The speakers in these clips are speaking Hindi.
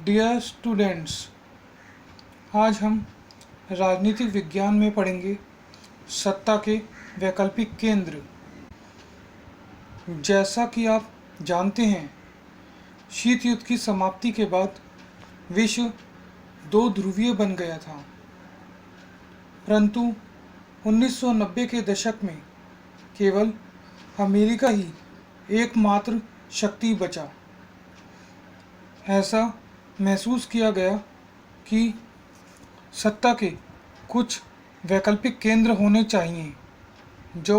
डियर स्टूडेंट्स, आज हम राजनीतिक विज्ञान में पढ़ेंगे सत्ता के वैकल्पिक केंद्र। जैसा कि आप जानते हैं, शीत युद्ध की समाप्ति के बाद विश्व दो ध्रुवीय बन गया था, परंतु 1990 के दशक में केवल अमेरिका ही एकमात्र शक्ति बचा। ऐसा महसूस किया गया कि सत्ता के कुछ वैकल्पिक केंद्र होने चाहिए जो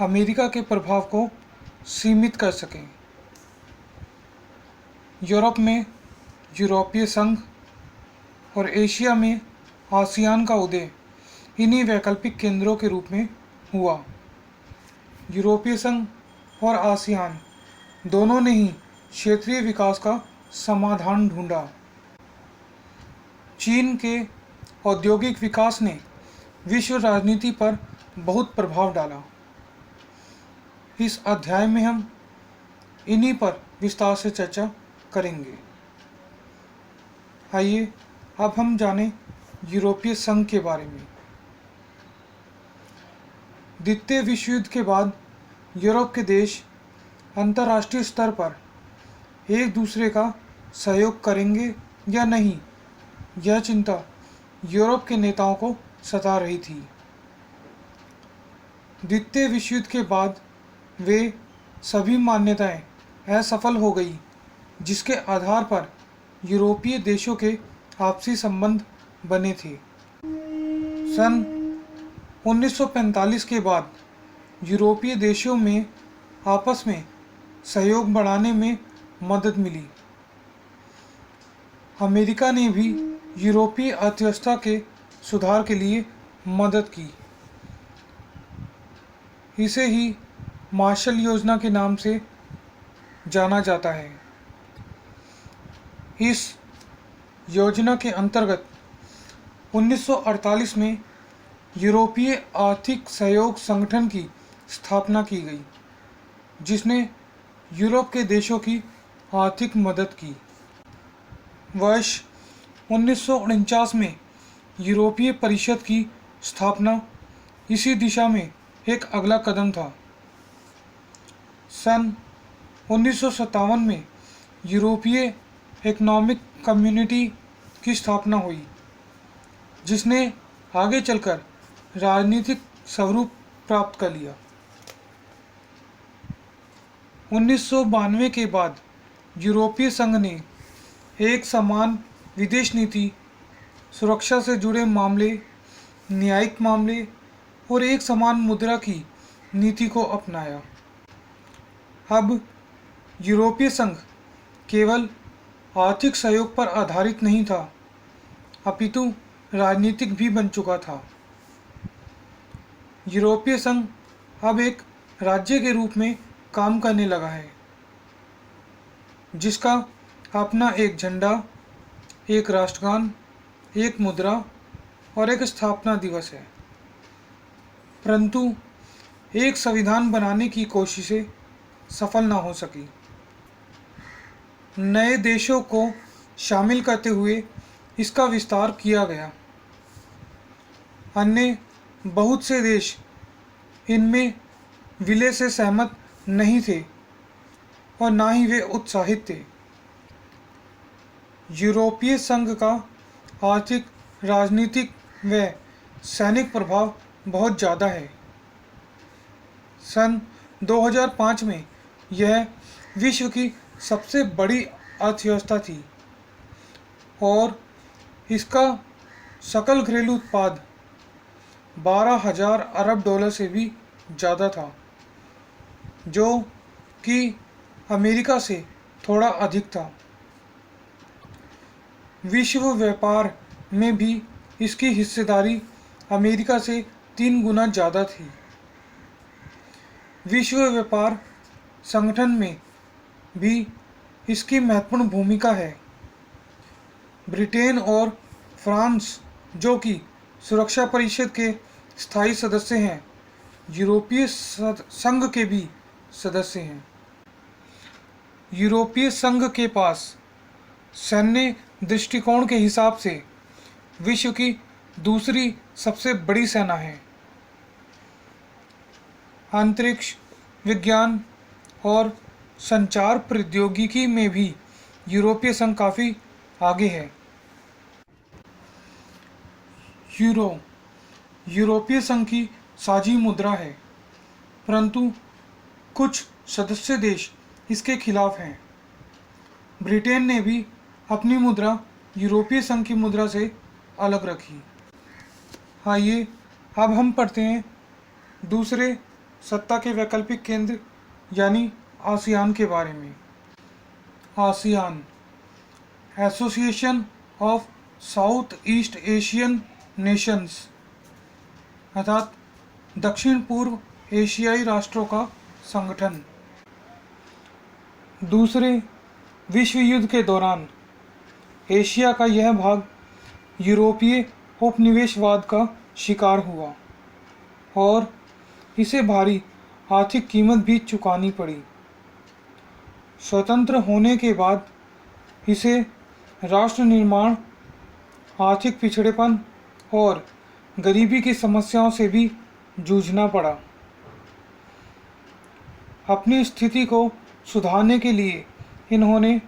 अमेरिका के प्रभाव को सीमित कर सकें। यूरोप में यूरोपीय संघ और एशिया में आसियान का उदय इन्हीं वैकल्पिक केंद्रों के रूप में हुआ। यूरोपीय संघ और आसियान दोनों ने ही क्षेत्रीय विकास का समाधान ढूंढा। चीन के औद्योगिक विकास ने विश्व राजनीति पर बहुत प्रभाव डाला। इस अध्याय में हम इन्हीं पर विस्तार से चर्चा करेंगे। आइए अब हम जानें यूरोपीय संघ के बारे में। द्वितीय विश्व युद्ध के बाद यूरोप के देश अंतर्राष्ट्रीय स्तर पर एक दूसरे का सहयोग करेंगे या नहीं, यह चिंता यूरोप के नेताओं को सता रही थी। द्वितीय विश्व युद्ध के बाद वे सभी मान्यताएं असफल हो गई जिसके आधार पर यूरोपीय देशों के आपसी संबंध बने थे। सन 1945 के बाद यूरोपीय देशों में आपस में सहयोग बढ़ाने में मदद मिली। अमेरिका ने भी यूरोपीय अर्थव्यवस्था के सुधार के लिए मदद की। इसे ही मार्शल योजना के नाम से जाना जाता है। इस योजना के अंतर्गत 1948 में यूरोपीय आर्थिक सहयोग संगठन की स्थापना की गई, जिसने यूरोप के देशों की आर्थिक मदद की। वर्ष 1949 में यूरोपीय परिषद की स्थापना इसी दिशा में एक अगला कदम था। सन 1957 में यूरोपीय इकोनॉमिक कम्युनिटी की स्थापना हुई, जिसने आगे चलकर राजनीतिक स्वरूप प्राप्त कर लिया। 1992 के बाद यूरोपीय संघ ने एक समान विदेश नीति, सुरक्षा से जुड़े मामले, न्यायिक मामले और एक समान मुद्रा की नीति को अपनाया। अब यूरोपीय संघ केवल आर्थिक सहयोग पर आधारित नहीं था, अपितु राजनीतिक भी बन चुका था। यूरोपीय संघ अब एक राज्य के रूप में काम करने लगा है, जिसका अपना एक झंडा, एक राष्ट्रगान, एक मुद्रा और एक स्थापना दिवस है। परंतु एक संविधान बनाने की कोशिशें सफल न हो सकी। नए देशों को शामिल करते हुए इसका विस्तार किया गया। अन्य बहुत से देश इनमें विलय से सहमत नहीं थे और ना ही वे उत्साहित थे। यूरोपीय संघ का आर्थिक, राजनीतिक व सैनिक प्रभाव बहुत ज़्यादा है। सन 2005 में यह विश्व की सबसे बड़ी अर्थव्यवस्था थी और इसका सकल घरेलू उत्पाद 12,000 अरब डॉलर से भी ज़्यादा था, जो कि अमेरिका से थोड़ा अधिक था। विश्व व्यापार में भी इसकी हिस्सेदारी अमेरिका से 3 गुना ज़्यादा थी। विश्व व्यापार संगठन में भी इसकी महत्वपूर्ण भूमिका है। ब्रिटेन और फ्रांस, जो कि सुरक्षा परिषद के स्थायी सदस्य हैं, यूरोपीय संघ के भी सदस्य हैं। यूरोपीय संघ के पास सैन्य दृष्टिकोण के हिसाब से विश्व की दूसरी सबसे बड़ी सेना है। अंतरिक्ष विज्ञान और संचार प्रौद्योगिकी में भी यूरोपीय संघ काफ़ी आगे है। यूरो यूरोपीय संघ की साझी मुद्रा है, परंतु कुछ सदस्य देश इसके खिलाफ हैं। ब्रिटेन ने भी अपनी मुद्रा यूरोपीय संघ की मुद्रा से अलग रखी। आइए अब हम पढ़ते हैं दूसरे सत्ता के वैकल्पिक केंद्र यानी आसियान के बारे में। ASEAN association of south east Asian Nations अर्थात दक्षिण पूर्व एशियाई राष्ट्रों का संगठन। दूसरे विश्व युद्ध के दौरान एशिया का यह भाग यूरोपीय उपनिवेशवाद का शिकार हुआ और इसे भारी आर्थिक कीमत भी चुकानी पड़ी। स्वतंत्र होने के बाद इसे राष्ट्र निर्माण, आर्थिक पिछड़ेपन और गरीबी की समस्याओं से भी जूझना पड़ा। अपनी स्थिति को सुधारने के लिए इन्होंने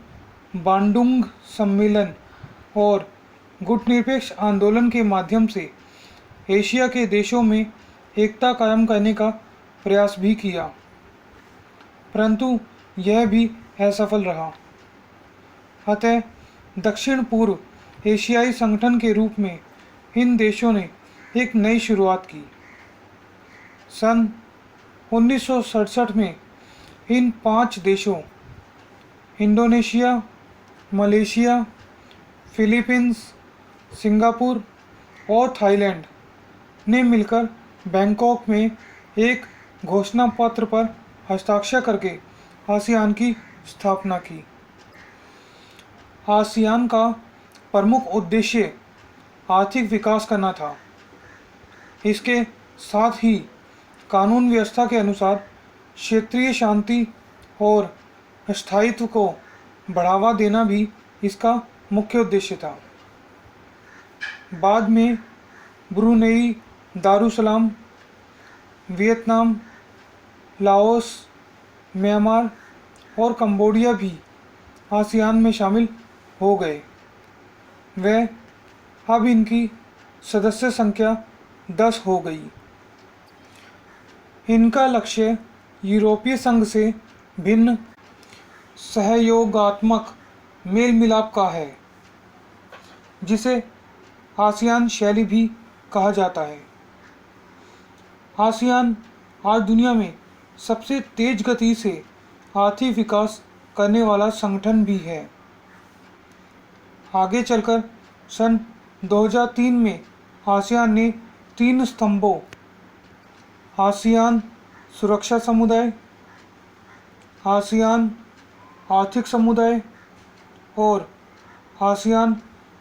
बांडुंग सम्मेलन और गुटनिरपेक्ष आंदोलन के माध्यम से एशिया के देशों में एकता कायम करने का प्रयास भी किया, परंतु यह भी असफल रहा। अतः दक्षिण पूर्व एशियाई संगठन के रूप में इन देशों ने एक नई शुरुआत की। सन 1967 में इन 5 देशों इंडोनेशिया, मलेशिया, फिलीपींस, सिंगापुर और थाईलैंड ने मिलकर बैंकॉक में एक घोषणा पत्र पर हस्ताक्षर करके आसियान की स्थापना की। आसियान का प्रमुख उद्देश्य आर्थिक विकास करना था। इसके साथ ही कानून व्यवस्था के अनुसार क्षेत्रीय शांति और स्थायित्व को बढ़ावा देना भी इसका मुख्य उद्देश्य था। बाद में Brunei, Darussalam, Vietnam, Laos, Myanmar और कंबोडिया भी आसियान में शामिल हो गए। वह अब इनकी सदस्य संख्या 10 हो गई। इनका लक्ष्य यूरोपीय संघ से भिन्न सहयोगात्मक मेल मिलाप का है, जिसे आसियान शैली भी कहा जाता है। आसियान आज दुनिया में सबसे तेज गति से आर्थिक विकास करने वाला संगठन भी है। आगे चलकर सन 2003 में आसियान ने 3 स्तंभों आसियान सुरक्षा समुदाय, आसियान आर्थिक समुदाय और आसियान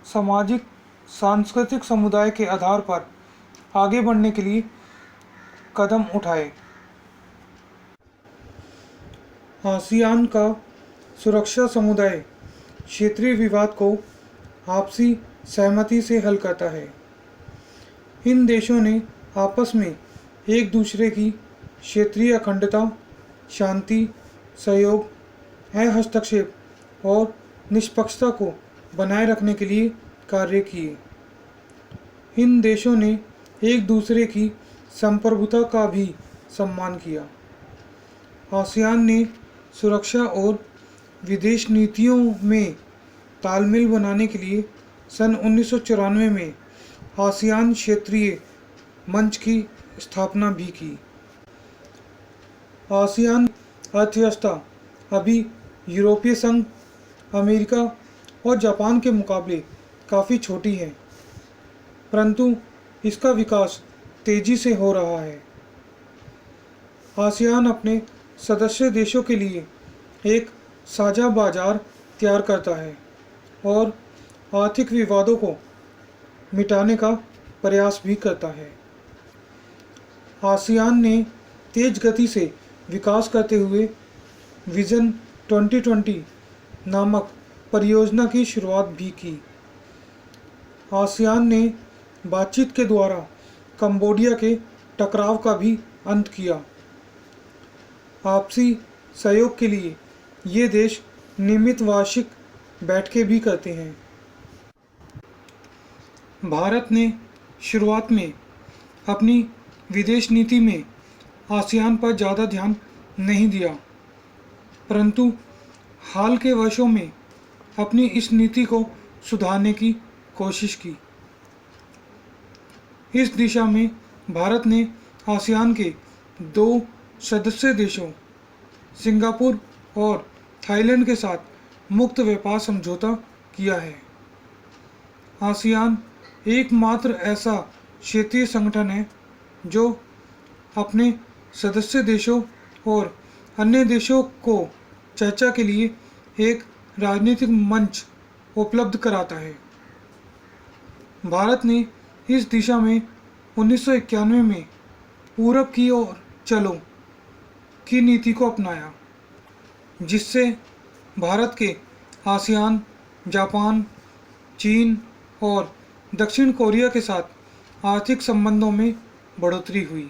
सामाजिक सांस्कृतिक समुदाय के आधार पर आगे बढ़ने के लिए कदम उठाए। आसियान का सुरक्षा समुदाय क्षेत्रीय विवाद को आपसी सहमति से हल करता है। इन देशों ने आपस में एक दूसरे की क्षेत्रीय अखंडता, शांति, सहयोग, हस्तक्षेप और निष्पक्षता को बनाए रखने के लिए कार्य किए। इन देशों ने एक दूसरे की संप्रभुता का भी सम्मान किया। आसियान ने सुरक्षा और विदेश नीतियों में तालमेल बनाने के लिए सन 1994 में आसियान क्षेत्रीय मंच की स्थापना भी की। आसियान अर्थव्यवस्था अभी यूरोपीय संघ, अमेरिका और जापान के मुकाबले काफ़ी छोटी है, परंतु इसका विकास तेज़ी से हो रहा है। आसियान अपने सदस्य देशों के लिए एक साझा बाजार तैयार करता है और आर्थिक विवादों को मिटाने का प्रयास भी करता है। आसियान ने तेज गति से विकास करते हुए विज़न 2020 नामक परियोजना की शुरुआत भी की। आसियान ने बातचीत के द्वारा कंबोडिया के टकराव का भी अंत किया। आपसी सहयोग के लिए ये देश नियमित वार्षिक बैठकें भी करते हैं। भारत ने शुरुआत में अपनी विदेश नीति में आसियान पर ज़्यादा ध्यान नहीं दिया, परंतु हाल के वर्षों में अपनी इस नीति को सुधारने की कोशिश की। इस दिशा में भारत ने आसियान के 2 सदस्य देशों सिंगापुर और थाईलैंड के साथ मुक्त व्यापार समझौता किया है। आसियान एकमात्र ऐसा क्षेत्रीय संगठन है जो अपने सदस्य देशों और अन्य देशों को चर्चा के लिए एक राजनीतिक मंच उपलब्ध कराता है। भारत ने इस दिशा में 1991 में पूरब की ओर चलो की नीति को अपनाया, जिससे भारत के आसियान, जापान, चीन और दक्षिण कोरिया के साथ आर्थिक संबंधों में बढ़ोतरी हुई।